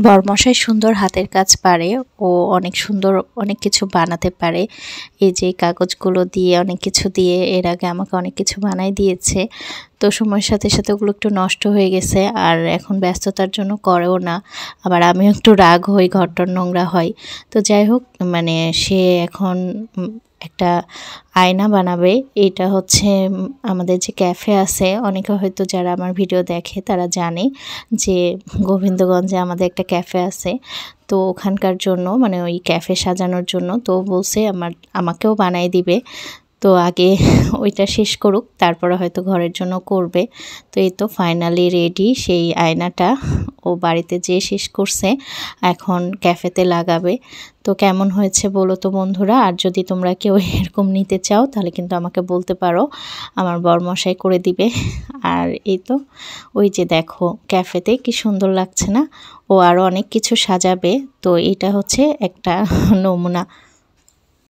বরমশাই সুন্দর হাতের কাজ পারে ও অনেক সুন্দর অনেক কিছু বানাতে পারে। এই যে কাগজগুলো দিয়ে অনেক কিছু দিয়ে এর আগে আমাকে অনেক কিছু বানাই দিয়েছে। তো সময়ের সাথে সাথে ওগুলো একটু নষ্ট হয়ে গেছে আর এখন ব্যস্ততার জন্য করেও না। আবার আমিও একটু রাগ হই, ঘরটর নোংরা হয়। তো যাই হোক মানে সে এখন একটা আয়না বানাবে। এটা হচ্ছে আমাদের যে ক্যাফে আছে, অনেকে হয়তো যারা আমার ভিডিও দেখে তারা জানে যে গোবিন্দগঞ্জে আমাদের একটা ক্যাফে আছে। তো ওখানকার জন্য মানে ওই ক্যাফে সাজানোর জন্য তো বলছে আমাকেও বানাই দিবে। তো আগে ওইটা শেষ করুক, তারপরে হয়তো ঘরের জন্য করবে। তো এই তো ফাইনালি রেডি সেই আয়নাটা ও বাড়িতে যেয়ে শেষ করছে, এখন ক্যাফেতে লাগাবে। তো কেমন হয়েছে বলো তো বন্ধুরা। আর যদি তোমরা কেউ এরকম নিতে চাও তাহলে কিন্তু আমাকে বলতে পারো, আমার বরমশাই করে দিবে। আর এই তো ওই যে দেখো ক্যাফেতে কি সুন্দর লাগছে না। ও আরও অনেক কিছু সাজাবে, তো এটা হচ্ছে একটা নমুনা।